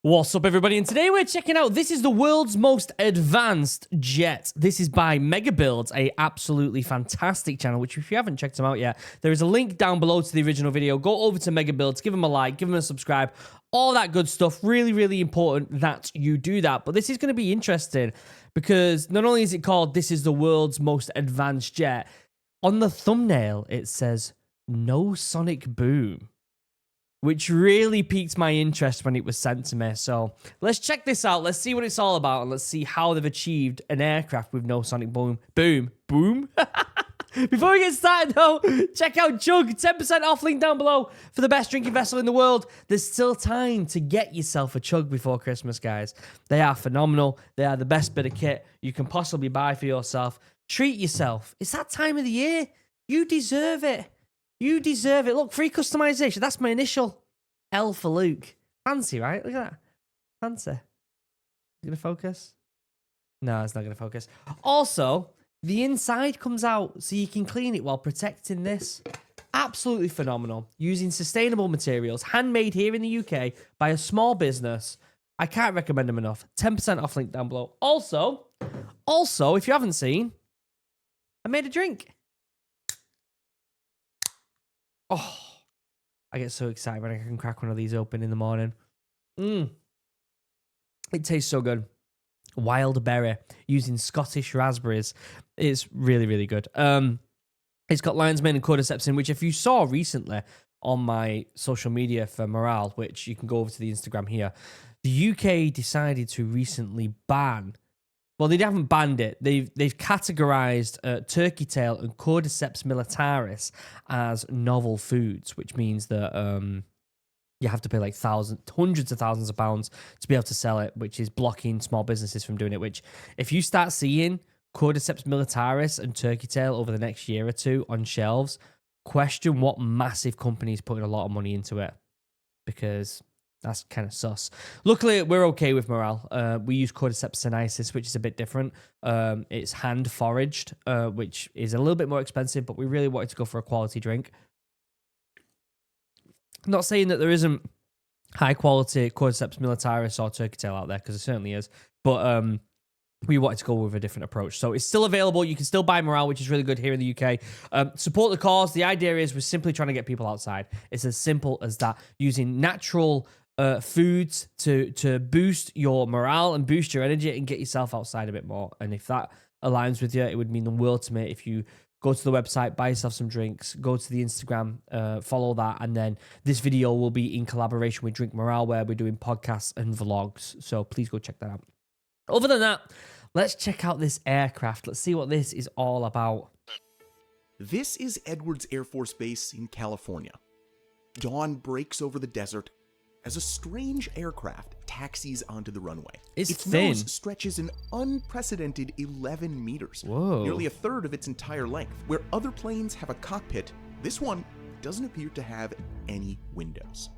What's up, everybody? And today we're checking out, this is the world's most advanced jet. This is by Megabuilds, a absolutely fantastic channel, which if you haven't checked them out yet, there is a link down below to the original video. Go over to Megabuilds, give them a like, give them a subscribe, all that good stuff. Really, really important that you do that. But this is going to be interesting because not only is it called, this is the world's most advanced jet, on the thumbnail it says, no sonic boom, which really piqued my interest when it was sent to me. So let's check this out. Let's see what it's all about, and let's see how they've achieved an aircraft with no sonic boom. Boom. Before we get started, though, check out Chug. 10% off, link down below for the best drinking vessel in the world. There's still time to get yourself a Chug before Christmas, guys. They are phenomenal. They are the best bit of kit you can possibly buy for yourself. Treat yourself. It's that time of the year. You deserve it. You deserve it. Look, free customization. That's my initial. L for Luke. Fancy, right? Look at that. Fancy. Is it going to focus? No, it's not going to focus. Also, the inside comes out so you can clean it while protecting this. Absolutely phenomenal. Using sustainable materials, handmade here in the UK by a small business. I can't recommend them enough. 10% off, link down below. Also, if you haven't seen, I made a drink. Oh, I get so excited when I can crack one of these open in the morning. It tastes so good. Wild berry using Scottish raspberries. It's really, really good. It's got lion's mane and cordyceps in, which if you saw recently on my social media for morale, which you can go over to the Instagram here, the UK decided to recently ban. Well, they haven't banned it. They've categorized turkey tail and Cordyceps militaris as novel foods, which means that you have to pay like hundreds of thousands of pounds to be able to sell it, which is blocking small businesses from doing it. Which, if you start seeing Cordyceps militaris and turkey tail over the next year or two on shelves, question what massive company is putting a lot of money into it, because that's kind of sus. Luckily, we're okay with morale. We use Cordyceps sinensis, which is a bit different. It's hand foraged, which is a little bit more expensive, but we really wanted to go for a quality drink. Not saying that there isn't high quality Cordyceps militaris or turkey tail out there, because it certainly is. But we wanted to go with a different approach. So it's still available. You can still buy morale, which is really good here in the UK. Support the cause. The idea is we're simply trying to get people outside. It's as simple as that. Using natural foods to boost your morale and boost your energy and get yourself outside a bit more. And if that aligns with you, it would mean the world to me if you go to the website, buy yourself some drinks, go to the Instagram, follow that, and then this video will be in collaboration with Drink Morale, where we're doing podcasts and vlogs. So please go check that out. Other than that, let's check out this aircraft. Let's see what this is all about. This is Edwards Air Force Base in California. Dawn breaks over the desert as a strange aircraft taxis onto the runway. Its thin. Nose stretches an unprecedented 11 meters, Whoa. Nearly a third of its entire length. Where other planes have a cockpit, this one doesn't appear to have any windows.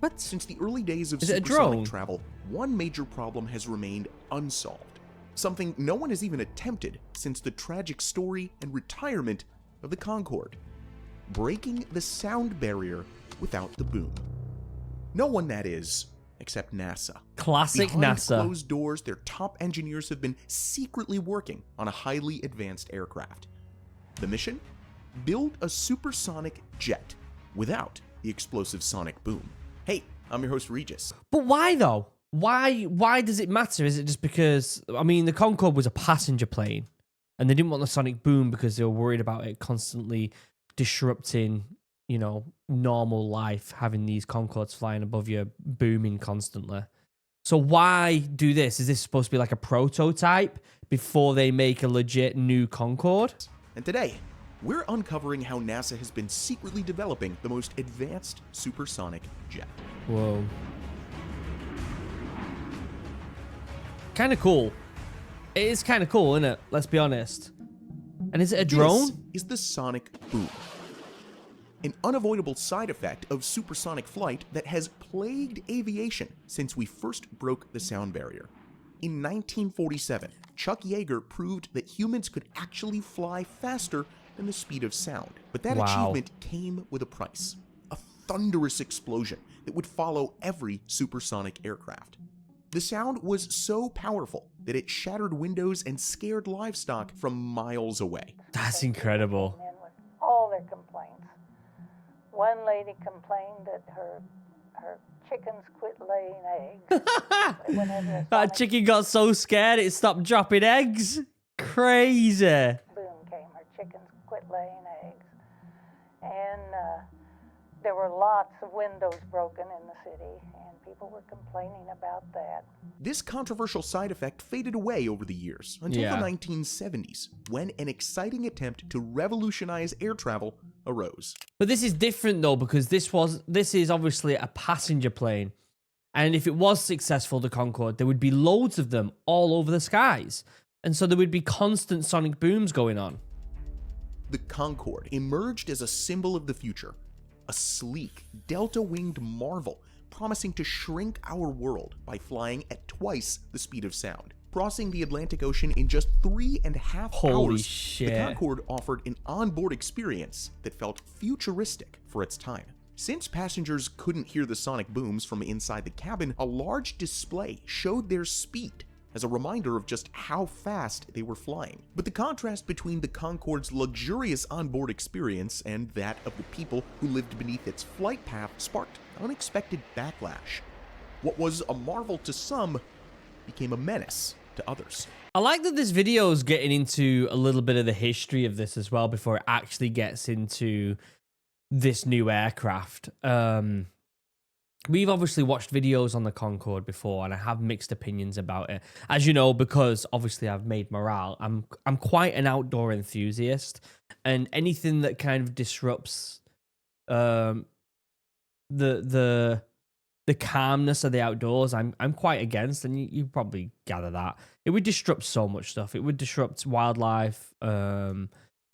What? Since the early days of Is it a drone? supersonic travel, one major problem has remained unsolved. Something no one has even attempted since the tragic story and retirement of the Concorde: breaking the sound barrier without the boom. No one, that is, except NASA. Classic Behind NASA. closed doors, their top engineers have been secretly working on a highly advanced aircraft. The mission? Build a supersonic jet without the explosive sonic boom. Hey, I'm your host, Regis. But why, though? Why does it matter? Is it just because, I mean, the Concorde was a passenger plane, and they didn't want the sonic boom because they were worried about it constantly disrupting, normal life, having these Concordes flying above you, booming constantly. So why do this? Is this supposed to be like a prototype before they make a legit new Concorde? And today, we're uncovering how NASA has been secretly developing the most advanced supersonic jet. Whoa. Kind of cool. It is kind of cool, isn't it? Let's be honest. And is it a drone? This is the sonic boom, an unavoidable side effect of supersonic flight that has plagued aviation since we first broke the sound barrier. In 1947, Chuck Yeager proved that humans could actually fly faster than the speed of sound. But that achievement came with a price. thunderous explosion that would follow every supersonic aircraft. The sound was so powerful that it shattered windows and scared livestock from miles away. That's incredible. Came in with all their complaints. One lady complained that her chickens quit laying eggs. Whenever a That chicken got so scared it stopped dropping eggs. Crazy. boom came, her chickens quit laying eggs. And there were lots of windows broken in the city, and people were complaining about that. This controversial side effect faded away over the years until the 1970s, when an exciting attempt to revolutionize air travel arose. But this is different though, because this is obviously a passenger plane. And if it was successful, the Concorde, there would be loads of them all over the skies. And so there would be constant sonic booms going on. The Concorde emerged as a symbol of the future, a sleek, delta-winged marvel promising to shrink our world by flying at twice the speed of sound. Crossing the Atlantic Ocean in just 3.5 Holy hours, shit. the Concorde offered an onboard experience that felt futuristic for its time. Since passengers couldn't hear the sonic booms from inside the cabin, a large display showed their speed as a reminder of just how fast they were flying. But the contrast between the Concorde's luxurious onboard experience and that of the people who lived beneath its flight path sparked unexpected backlash. What was a marvel to some became a menace to others. I like that this video is getting into a little bit of the history of this as well before it actually gets into this new aircraft. We've obviously watched videos on the Concorde before, and I have mixed opinions about it. As you know, because obviously I've made morale, I'm quite an outdoor enthusiast, and anything that kind of disrupts the calmness of the outdoors, I'm quite against, and you probably gather that. It would disrupt so much stuff. It would disrupt wildlife.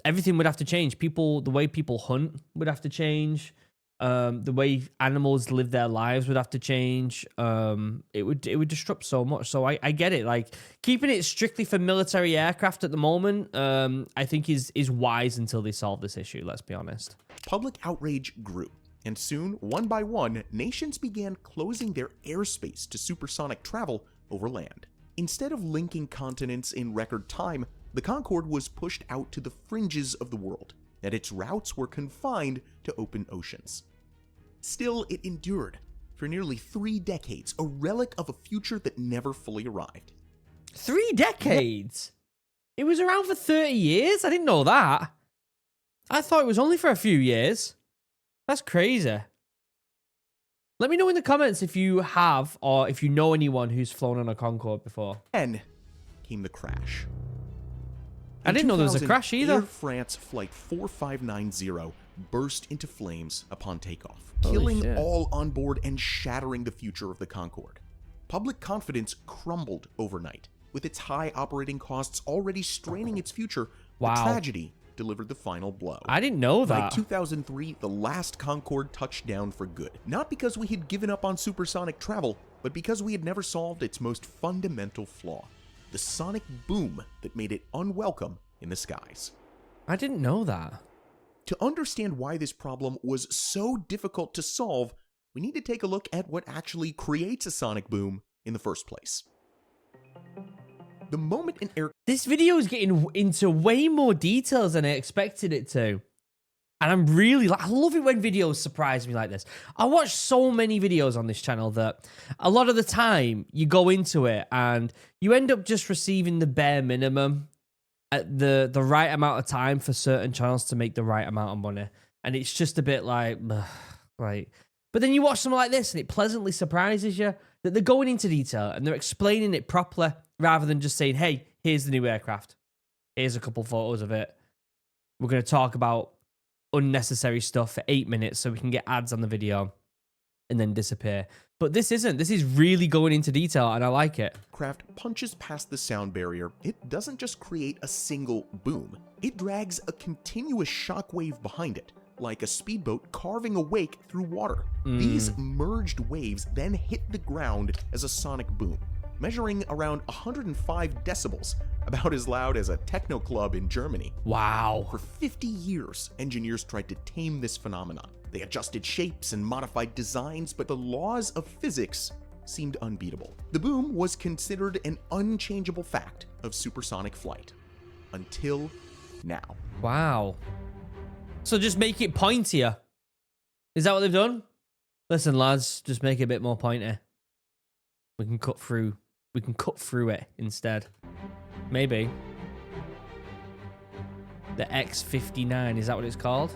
Everything would have to change. The way people hunt would have to change. The way animals live their lives would have to change. It would disrupt so much. So I get it. Like, keeping it strictly for military aircraft at the moment, I think is wise until they solve this issue. Let's be honest. Public outrage grew, and soon, one by one, nations began closing their airspace to supersonic travel over land. Instead of linking continents in record time, the Concorde was pushed out to the fringes of the world, and its routes were confined to open oceans. Still, it endured for nearly 3 decades, a relic of a future that never fully arrived. 3 decades? It was around for 30 years? I didn't know that. I thought it was only for a few years. That's crazy. Let me know in the comments if you have, or if you know anyone who's flown on a Concorde before. Then came the crash. I didn't know there was a 2000, crash either. Air France Flight 4590 burst into flames upon takeoff, Holy killing shit. all on board and shattering the future of the Concorde. Public confidence crumbled overnight. With its high operating costs already straining its future, Wow. the tragedy delivered the final blow. I didn't know By that. 2003, the last Concorde touched down for good. Not because we had given up on supersonic travel, but because we had never solved its most fundamental flaw: the sonic boom that made it unwelcome in the skies. I didn't know that. To understand why this problem was so difficult to solve, we need to take a look at what actually creates a sonic boom in the first place. The moment an air This video is getting into way more details than I expected it to. And I'm really, I love it when videos surprise me like this. I watch so many videos on this channel that a lot of the time you go into it and you end up just receiving the bare minimum at the right amount of time for certain channels to make the right amount of money. And it's just a bit like, but then you watch something like this and it pleasantly surprises you that they're going into detail and they're explaining it properly rather than just saying, hey, here's the new aircraft. Here's a couple photos of it. We're going to talk about unnecessary stuff for 8 minutes so we can get ads on the video and then disappear. But this isn't. This is really going into detail and I like it. craft punches past the sound barrier, it doesn't just create a single boom. It drags a continuous shockwave behind it, like a speedboat carving a wake through water. These merged waves then hit the ground as a sonic boom, measuring around 105 decibels, about as loud as a techno club in Germany. Wow. For 50 years, engineers tried to tame this phenomenon. They adjusted shapes and modified designs, but the laws of physics seemed unbeatable. The boom was considered an unchangeable fact of supersonic flight. Until now. Wow. So just make it pointier. Is that what they've done? Listen, lads, just make it a bit more pointy. We can cut through it instead. Maybe. The X-59, is that what it's called?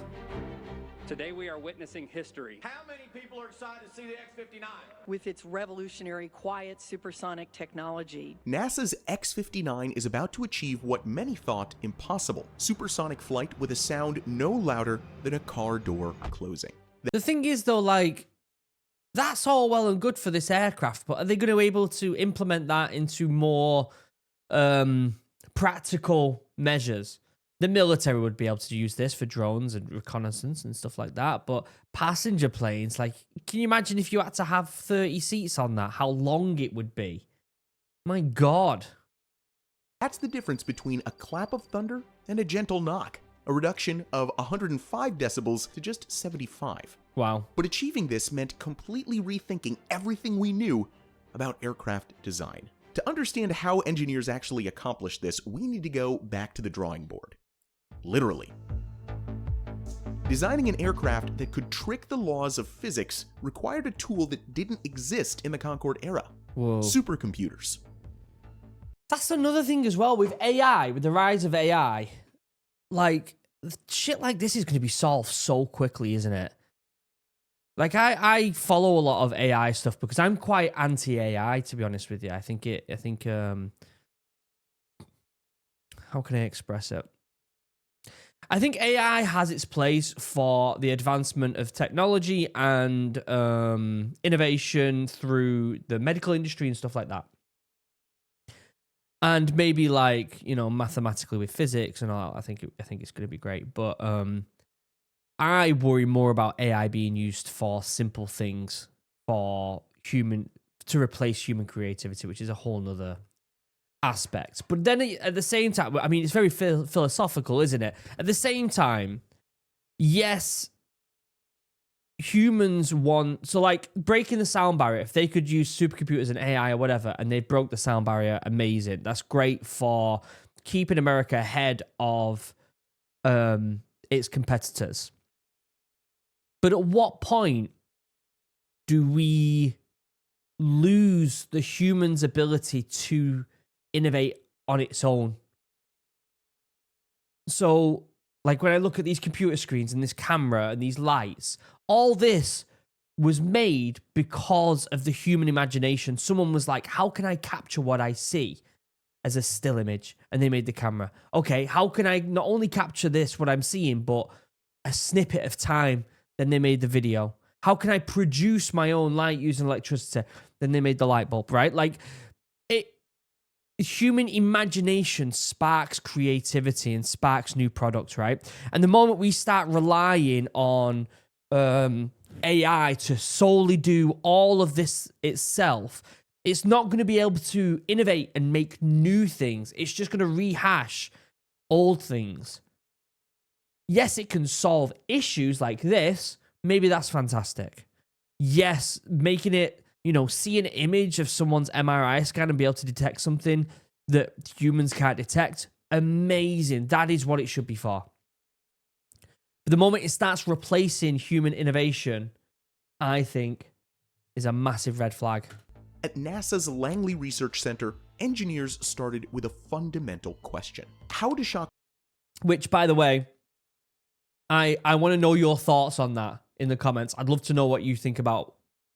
Today we are witnessing history. How many people are excited to see the X-59? With its revolutionary, quiet, supersonic technology. NASA's X-59 is about to achieve what many thought impossible: supersonic flight with a sound no louder than a car door closing. The thing is, though, like, that's all well and good for this aircraft, but are they going to be able to implement that into more practical measures? The military would be able to use this for drones and reconnaissance and stuff like that, but passenger planes, like, can you imagine if you had to have 30 seats on that, how long it would be? My God. That's the difference between a clap of thunder and a gentle knock, a reduction of 105 decibels to just 75. Wow. But achieving this meant completely rethinking everything we knew about aircraft design. To understand how engineers actually accomplished this, we need to go back to the drawing board. Literally. Designing an aircraft that could trick the laws of physics required a tool that didn't exist in the Concorde era. Whoa. Supercomputers. That's another thing as well with AI, with the rise of AI. Like, shit like this is going to be solved so quickly, isn't it? Like, I follow a lot of AI stuff because I'm quite anti-AI, to be honest with you. I think how can I express it? I think AI has its place for the advancement of technology and innovation through the medical industry and stuff like that. And maybe, like, you know, mathematically with physics and all, I think it's going to be great. But I worry more about AI being used for simple things, to replace human creativity, which is a whole nother aspect. But then at the same time, I mean, it's very philosophical, isn't it? At the same time, yes, humans want, so like breaking the sound barrier, if they could use supercomputers and AI or whatever, and they broke the sound barrier, amazing. That's great for keeping America ahead of its competitors. But at what point do we lose the human's ability to innovate on its own? So, like, when I look at these computer screens and this camera and these lights, all this was made because of the human imagination. Someone was like, how can I capture what I see as a still image? And they made the camera. Okay, how can I not only capture this, what I'm seeing, but a snippet of time? Then they made the video. How can I produce my own light using electricity? Then they made the light bulb, right? Like, human imagination sparks creativity and sparks new products, right? And the moment we start relying on AI to solely do all of this itself, it's not going to be able to innovate and make new things. It's just going to rehash old things. Yes, it can solve issues like this. Maybe that's fantastic. Yes, making it, you know, see an image of someone's MRI scan and be able to detect something that humans can't detect. Amazing. That is what it should be for. But the moment it starts replacing human innovation, I think, is a massive red flag. At NASA's Langley Research Center, engineers started with a fundamental question. How to shock... Which, by the way, I want to know your thoughts on that in the comments. I'd love to know what you think about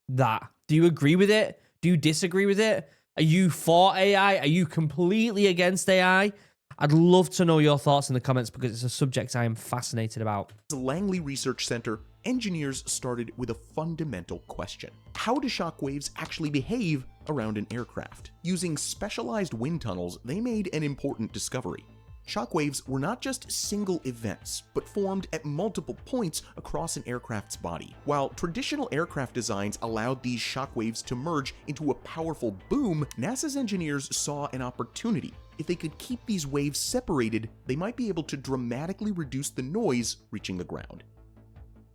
that. Do you agree with it? Do you disagree with it? Are you for AI? Are you completely against AI? I'd love to know your thoughts in the comments because it's a subject I am fascinated about. At the Langley Research Center, engineers started with a fundamental question. How do shock waves actually behave around an aircraft? Using specialized wind tunnels, they made an important discovery. Shockwaves were not just single events, but formed at multiple points across an aircraft's body. While traditional aircraft designs allowed these shockwaves to merge into a powerful boom, NASA's engineers saw an opportunity. If they could keep these waves separated, they might be able to dramatically reduce the noise reaching the ground.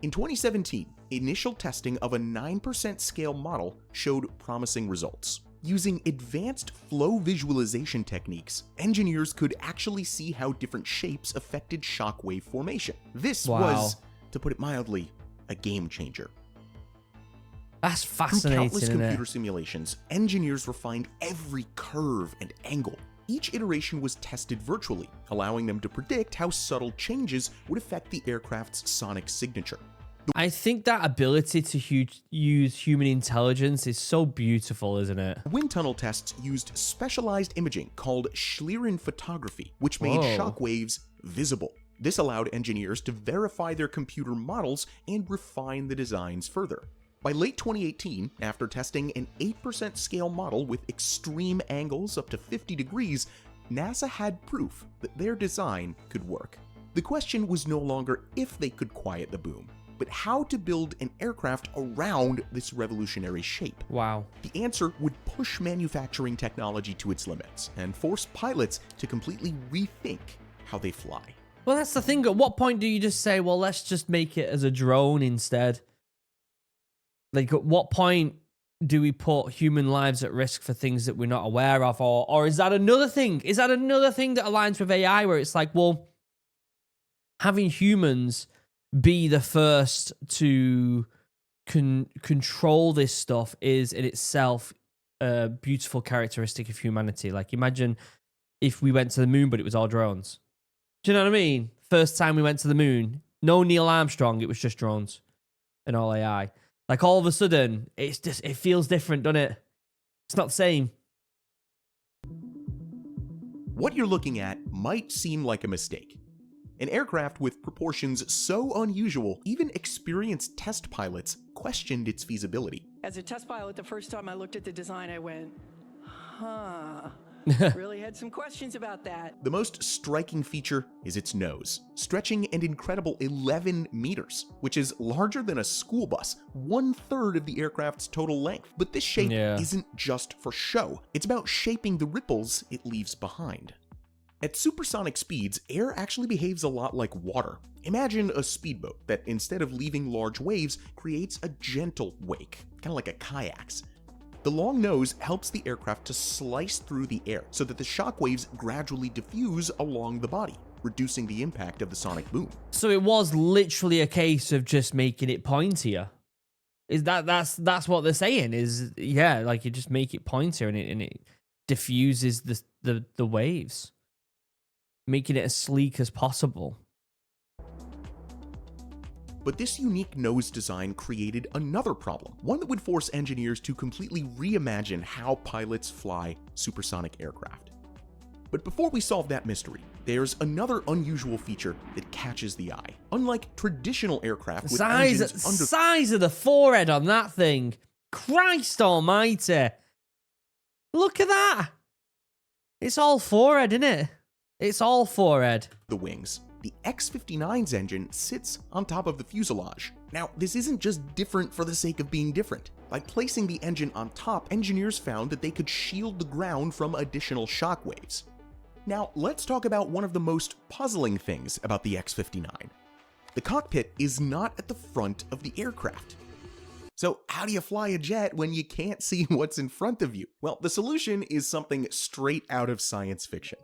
In 2017, initial testing of a 9% scale model showed promising results. Using advanced flow visualization techniques, engineers could actually see how different shapes affected shockwave formation. This was, to put it mildly, a game changer. That's Through fascinating, countless isn't computer it? simulations, engineers refined every curve and angle. Each iteration was tested virtually, allowing them to predict how subtle changes would affect the aircraft's sonic signature. I think that ability to use human intelligence is so beautiful, isn't it? Wind tunnel tests used specialized imaging called Schlieren photography, which made Whoa. shockwaves visible. This allowed engineers to verify their computer models and refine the designs further. By late 2018, after testing an 8% scale model with extreme angles up to 50 degrees, NASA had proof that their design could work. The question was no longer if they could quiet the boom, but how to build an aircraft around this revolutionary shape. Wow. The answer would push manufacturing technology to its limits and force pilots to completely rethink how they fly. Well, that's the thing. At what point do you just say, well, let's just make it as a drone instead? Like, at what point do we put human lives at risk for things that we're not aware of? Or is that another thing? Is that another thing that aligns with AI where it's like, well, having humans be the first to control this stuff is in itself a beautiful characteristic of humanity. Like, imagine if we went to the moon, but it was all drones. Do you know what I mean? First time we went to the moon, no Neil Armstrong, it was just drones and all AI. Like, all of a sudden, it's just, it feels different, doesn't it? It's not the same. What you're looking at might seem like a mistake. An aircraft with proportions so unusual, even experienced test pilots questioned its feasibility. As a test pilot, the first time I looked at the design, I went, huh. Really had some questions about that. The most striking feature is its nose, stretching an incredible 11 meters, which is larger than a school bus, 1/3 of the aircraft's total length. But this shape isn't just for show, it's about shaping the ripples it leaves behind. At supersonic speeds, air actually behaves a lot like water. Imagine a speedboat that, instead of leaving large waves, creates a gentle wake, kind of like a kayak's. The long nose helps the aircraft to slice through the air so that the shockwaves gradually diffuse along the body, reducing the impact of the sonic boom. So it was literally a case of just making it pointier. Is that's what they're saying? Is like you just make it pointier and it diffuses the waves, making it as sleek as possible. But this unique nose design created another problem, one that would force engineers to completely reimagine how pilots fly supersonic aircraft. But before we solve that mystery, there's another unusual feature that catches the eye. Unlike traditional aircraft with engines under... Size of the forehead on that thing. Christ almighty. Look at that. It's all forehead, isn't it? It's all forehead. The wings. The X-59's engine sits on top of the fuselage. Now, this isn't just different for the sake of being different. By placing the engine on top, engineers found that they could shield the ground from additional shockwaves. Now, let's talk about one of the most puzzling things about the X-59. The cockpit is not at the front of the aircraft. So how do you fly a jet when you can't see what's in front of you? Well, the solution is something straight out of science fiction.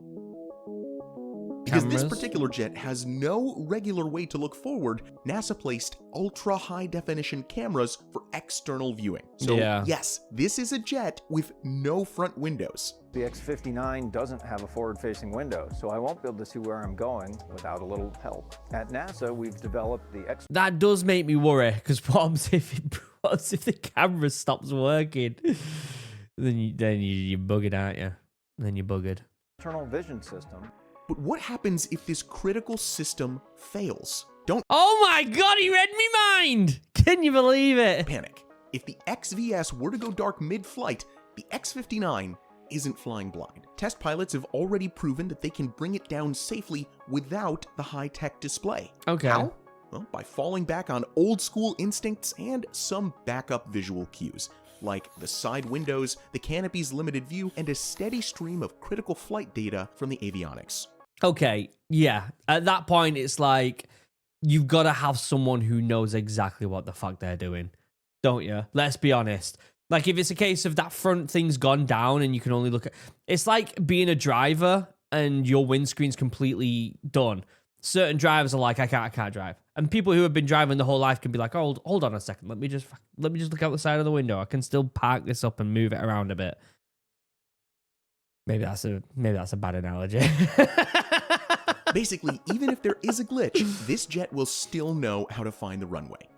Because this particular jet has no regular way to look forward, NASA placed ultra-high-definition cameras for external viewing. So yes, this is a jet with no front windows. The X-59 doesn't have a forward-facing window, so I won't be able to see where I'm going without a little help. At NASA, we've developed the X... That does make me worry, because what if the camera stops working? then you're buggered, aren't you? Then you're buggered. Internal vision system. But what happens if this critical system fails? Oh my god, he read me mind! Can you believe it? Panic. If the XVS were to go dark mid-flight, the X-59 isn't flying blind. Test pilots have already proven that they can bring it down safely without the high-tech display. Okay. How? Well, by falling back on old-school instincts and some backup visual cues, like the side windows, the canopy's limited view, and a steady stream of critical flight data from the avionics. Okay, yeah. At that point, it's like you've got to have someone who knows exactly what the fuck they're doing, don't you? Let's be honest. Like, if it's a case of that front thing's gone down and you can only look at... It's like being a driver and your windscreen's completely done. Certain drivers are like, I can't drive. And people who have been driving the whole life can be like, oh, hold on a second. Let me just look out the side of the window. I can still park this up and move it around a bit. Maybe that's a bad analogy. Basically, even if there is a glitch, this jet will still know how to find the runway.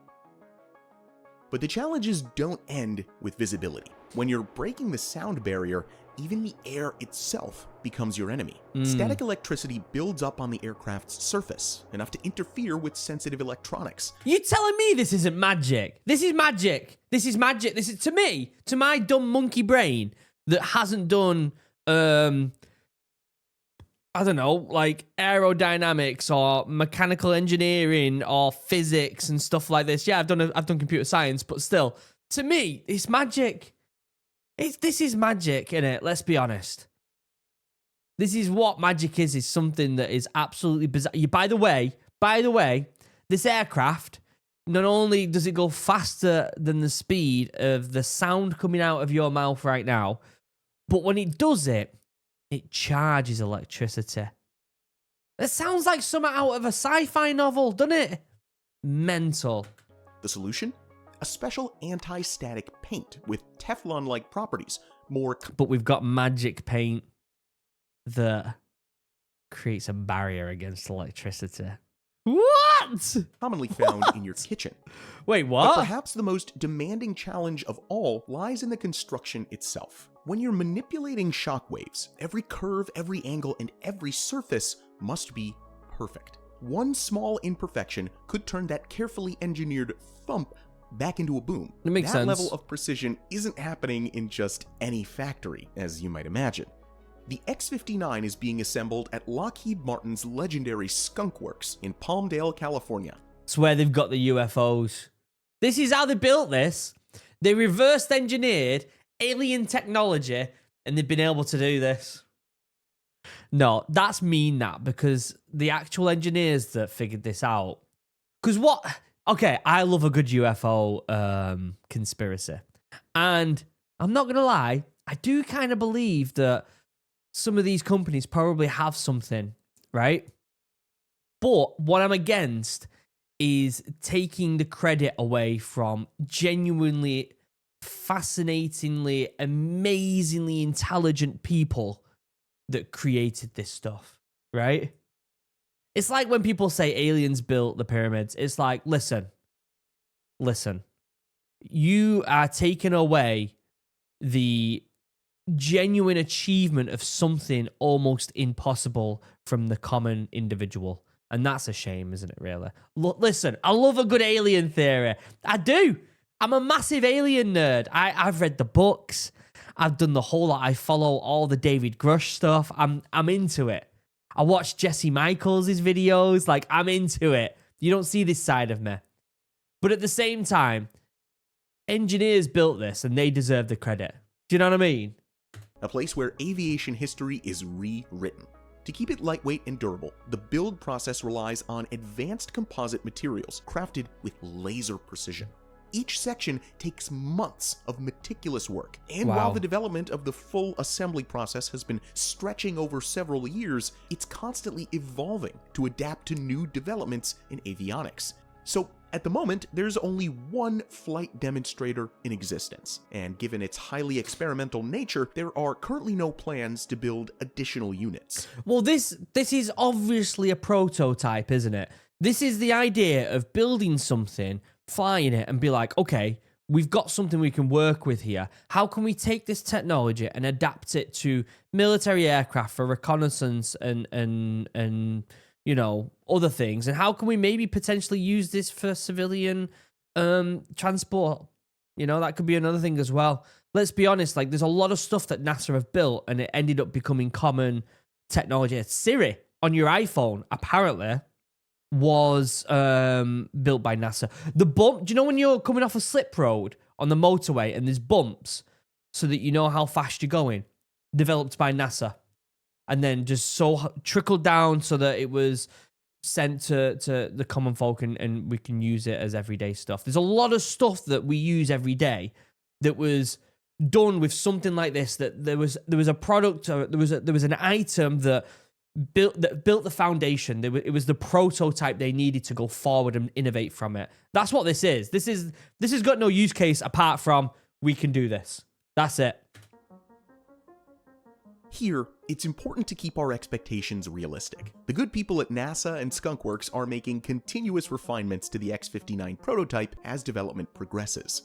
But the challenges don't end with visibility. When you're breaking the sound barrier, even the air itself becomes your enemy. Static electricity builds up on the aircraft's surface, enough to interfere with sensitive electronics. You telling me this isn't magic? This is magic. This is magic. This is, to me, to my dumb monkey brain that hasn't done, I don't know, like aerodynamics or mechanical engineering or physics and stuff like this. Yeah, I've done computer science, but still, to me, it's magic. This is magic, innit? Let's be honest. This is what magic is something that is absolutely bizarre. By the way, this aircraft, not only does it go faster than the speed of the sound coming out of your mouth right now, but when it does it, it charges electricity. That sounds like something out of a sci-fi novel, doesn't it? Mental. The solution? A special anti-static paint with Teflon-like properties. But we've got magic paint that creates a barrier against electricity. What? Commonly found in your kitchen. Wait, what? But perhaps the most demanding challenge of all lies in the construction itself. When you're manipulating shockwaves, every curve, every angle, and every surface must be perfect. One small imperfection could turn that carefully engineered thump back into a boom. It makes sense. That level of precision isn't happening in just any factory, as you might imagine. The X-59 is being assembled at Lockheed Martin's legendary Skunk Works in Palmdale, California. It's where they've got the UFOs. This is how they built this. They reversed engineered alien technology and they've been able to do this. No, that's mean that, because the actual engineers that figured this out. Because what... Okay, I love a good UFO conspiracy. And I'm not going to lie, I do kind of believe that some of these companies probably have something, right? But what I'm against is taking the credit away from genuinely, fascinatingly, amazingly intelligent people that created this stuff, right? It's like when people say aliens built the pyramids. It's like, listen. You are taking away the genuine achievement of something almost impossible from the common individual. And that's a shame, isn't it, really? Listen, I love a good alien theory. I do. I'm a massive alien nerd. I've read the books. I've done the whole lot. I follow all the David Grush stuff. I'm into it. I watch Jesse Michaels' videos. Like, I'm into it. You don't see this side of me. But at the same time, engineers built this and they deserve the credit. Do you know what I mean? A place where aviation history is rewritten. To keep it lightweight and durable, the build process relies on advanced composite materials crafted with laser precision. Each section takes months of meticulous work, and while the development of the full assembly process has been stretching over several years, it's constantly evolving to adapt to new developments in avionics. So, at the moment, there's only one flight demonstrator in existence, and given its highly experimental nature, there are currently no plans to build additional units. Well, this is obviously a prototype, isn't it? This is the idea of building something, flying it, and be like, okay, we've got something we can work with here. How can we take this technology and adapt it to military aircraft for reconnaissance and you know, other things? And how can we maybe potentially use this for civilian transport? You know, that could be another thing as well. Let's be honest, like, there's a lot of stuff that NASA have built and it ended up becoming common technology. Siri on your iPhone, apparently, was built by NASA. The bump, do you know when you're coming off a slip road on the motorway and there's bumps so that you know how fast you're going? Developed by NASA. And then just so trickled down so that it was sent to the common folk and we can use it as everyday stuff. There's a lot of stuff that we use every day that was done with something like this, that there was a product, or there was an item that built the foundation. It was the prototype they needed to go forward and innovate from it. That's what this is. This has got no use case apart from we can do this. That's it. Here, it's important to keep our expectations realistic. The good people at NASA and Skunkworks are making continuous refinements to the X-59 prototype as development progresses.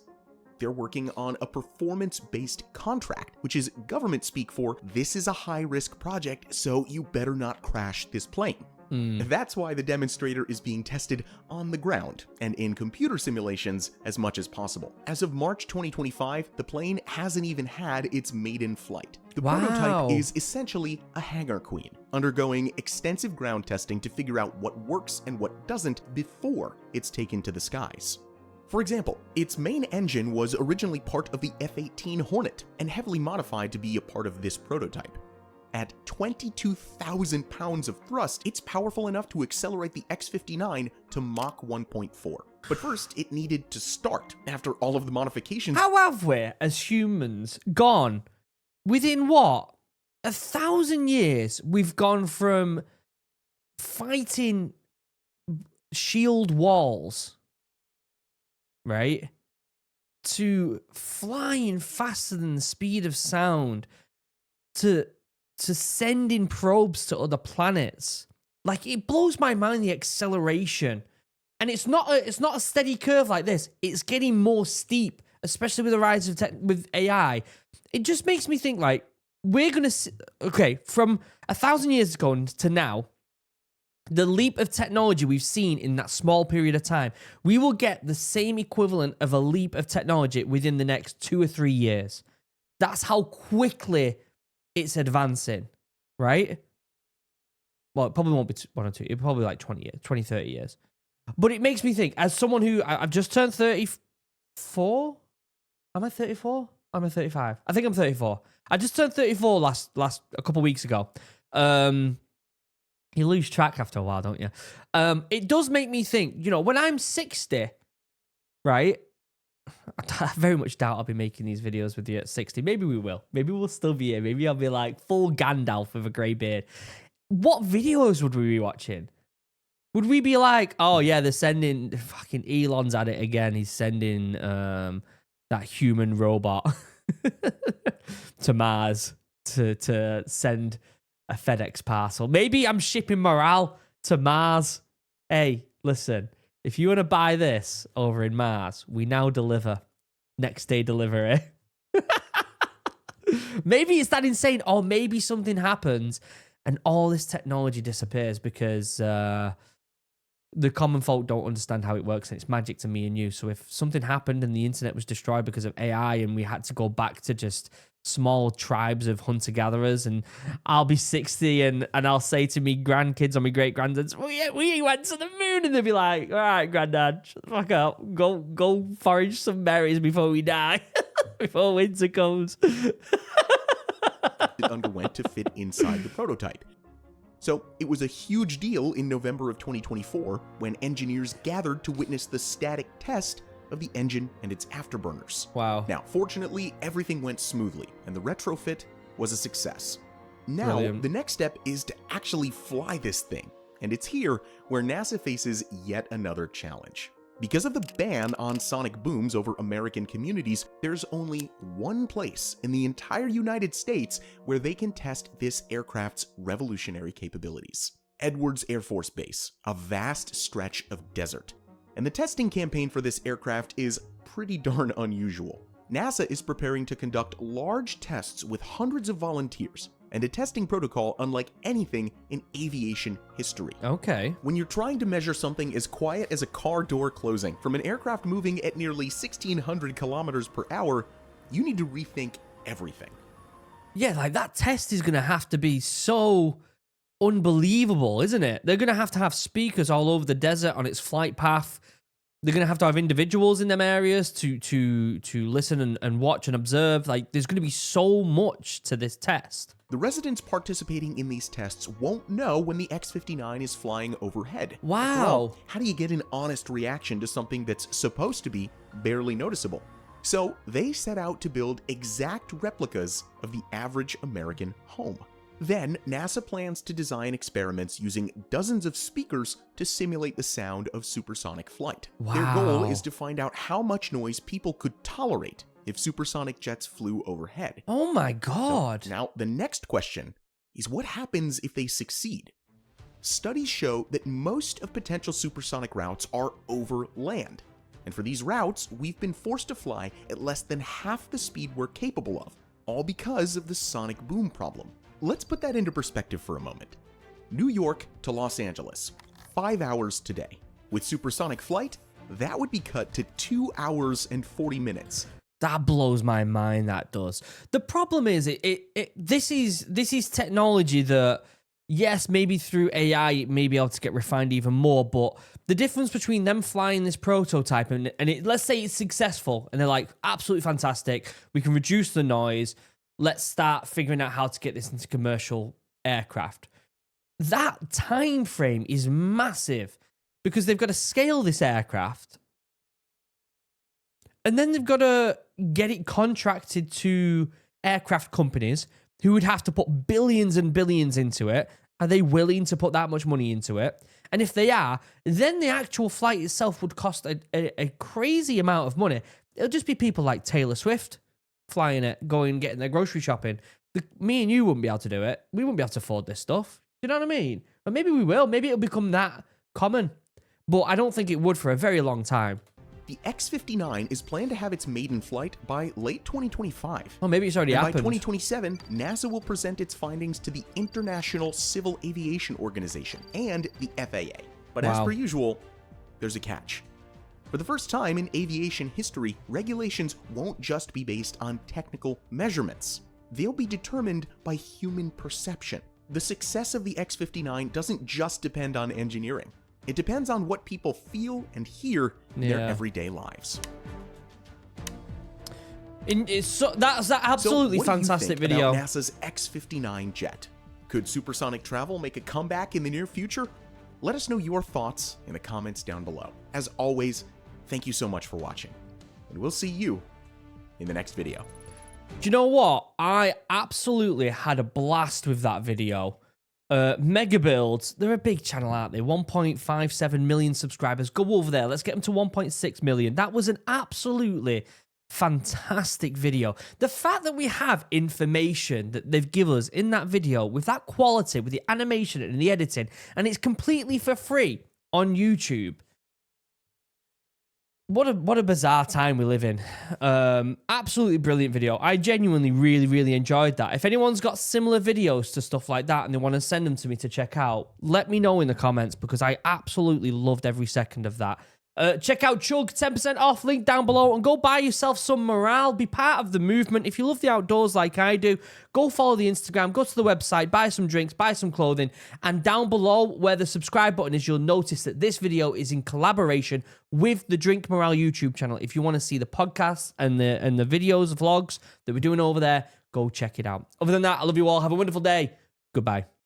They're working on a performance-based contract, which is government speak for, this is a high-risk project, so you better not crash this plane. That's why the demonstrator is being tested on the ground and in computer simulations as much as possible. As of March 2025, the plane hasn't even had its maiden flight. The prototype is essentially a hangar queen, undergoing extensive ground testing to figure out what works and what doesn't before it's taken to the skies. For example, its main engine was originally part of the F-18 Hornet and heavily modified to be a part of this prototype. At 22,000 pounds of thrust, it's powerful enough to accelerate the X-59 to Mach 1.4. But first, it needed to start after all of the modifications. How have we, as humans, gone within what? 1,000 years, we've gone from fighting shield walls, right, to flying faster than the speed of sound, to sending probes to other planets. Like, it blows my mind, the acceleration. And it's not a steady curve like this. It's getting more steep, especially with the rise of with AI. It just makes me think, like, we're going to... Okay, from 1,000 years ago to now, the leap of technology we've seen in that small period of time, we will get the same equivalent of a leap of technology within the next 2 or 3 years. That's how quickly it's advancing, right? Well, it probably won't be 1 or 2. It'll probably like 20 years, 20, 30 years. But it makes me think, as someone who, I've just turned 34. Am I 34? Am I 35? I think I'm 34. I just turned 34 a couple weeks ago. You lose track after a while, don't you? It does make me think, you know, when I'm 60, right? I very much doubt I'll be making these videos with you at 60. Maybe we will. Maybe we'll still be here. Maybe I'll be like full Gandalf with a grey beard. What videos would we be watching? Would we be like, oh yeah, they're sending, fucking Elon's at it again. He's sending that human robot to Mars to send a FedEx parcel. Maybe I'm shipping morale to Mars. Hey, listen. If you want to buy this over in Mars, we now deliver next day delivery. Maybe it's that insane, or maybe something happens and all this technology disappears because the common folk don't understand how it works, and it's magic to me and you. So if something happened and the internet was destroyed because of AI and we had to go back to just small tribes of hunter-gatherers, and I'll be 60 and I'll say to me grandkids or my great-granddads, we went to the moon, and they'll be like, all right, granddad, shut the fuck up. Go forage some berries before we die, before winter comes. It underwent to fit inside the prototype. So it was a huge deal in November of 2024 when engineers gathered to witness the static test of the engine and its afterburners. Wow. Now, fortunately, everything went smoothly, and the retrofit was a success. Now, Brilliant. the next step is to actually fly this thing, and it's here where NASA faces yet another challenge. Because of the ban on sonic booms over American communities, there's only one place in the entire United States where they can test this aircraft's revolutionary capabilities. Edwards Air Force Base, a vast stretch of desert. And the testing campaign for this aircraft is pretty darn unusual. NASA is preparing to conduct large tests with hundreds of volunteers, and a testing protocol unlike anything in aviation history. Okay. When you're trying to measure something as quiet as a car door closing from an aircraft moving at nearly 1,600 kilometers per hour, you need to rethink everything. Yeah, like that test is going to have to be so unbelievable, isn't it? They're going to have speakers all over the desert on its flight path. They're going to have individuals in them areas to listen and watch and observe. Like, there's going to be so much to this test. The residents participating in these tests won't know when the X-59 is flying overhead. Wow. After all, how do you get an honest reaction to something that's supposed to be barely noticeable? So they set out to build exact replicas of the average American home. Then, NASA plans to design experiments using dozens of speakers to simulate the sound of supersonic flight. Wow. Their goal is to find out how much noise people could tolerate if supersonic jets flew overhead. Oh my God. So, now, the next question is what happens if they succeed? Studies show that most of potential supersonic routes are over land. And for these routes, we've been forced to fly at less than half the speed we're capable of, all because of the sonic boom problem. Let's put that into perspective for a moment. New York to Los Angeles, 5 hours today. With supersonic flight, that would be cut to 2 hours and 40 minutes. That blows my mind, that does. The problem is, this is technology that, yes, maybe through AI it may be able to get refined even more, but the difference between them flying this prototype and let's say it's successful, and they're like, absolutely fantastic, we can reduce the noise, let's start figuring out how to get this into commercial aircraft. That time frame is massive because they've got to scale this aircraft, and then they've got to get it contracted to aircraft companies who would have to put billions and billions into it. Are they willing to put that much money into it? And if they are, then the actual flight itself would cost a crazy amount of money. It'll just be people like Taylor Swift flying it, going and getting their grocery shopping. Me and you wouldn't be able to do it. We wouldn't be able to afford this stuff. Do you know what I mean? But maybe we will. Maybe it'll become that common. But I don't think it would for a very long time. The X-59 is planned to have its maiden flight by late 2025. Well, maybe it's already and happened. By 2027, NASA will present its findings to the International Civil Aviation Organization and the FAA. But as Wow. per usual, there's a catch. For the first time in aviation history, regulations won't just be based on technical measurements. They'll be determined by human perception. The success of the X-59 doesn't just depend on engineering. It depends on what people feel and hear in their everyday lives. That's that absolutely so what fantastic do you think video. about NASA's X-59 jet. Could supersonic travel make a comeback in the near future? Let us know your thoughts in the comments down below. As always, thank you so much for watching, and we'll see you in the next video. Do you know what? I absolutely had a blast with that video. Mega Builds, they're a big channel, aren't they? 1.57 million subscribers. Go over there. Let's get them to 1.6 million. That was an absolutely fantastic video. The fact that we have information that they've given us in that video with that quality, with the animation and the editing, and it's completely for free on YouTube. What a bizarre time we live in. Absolutely brilliant video. I genuinely really enjoyed that. If anyone's got similar videos to stuff like that and they want to send them to me to check out, let me know in the comments because I absolutely loved every second of that. Check out Chug, 10% off, link down below, and go buy yourself some morale. Be part of the movement. If you love the outdoors like I do, go follow the Instagram, go to the website, buy some drinks, buy some clothing, and down below where the subscribe button is, you'll notice that this video is in collaboration with the Drink Morale YouTube channel. If you want to see the podcasts and the videos, vlogs that we're doing over there, go check it out. Other than that, I love you all. Have a wonderful day. Goodbye.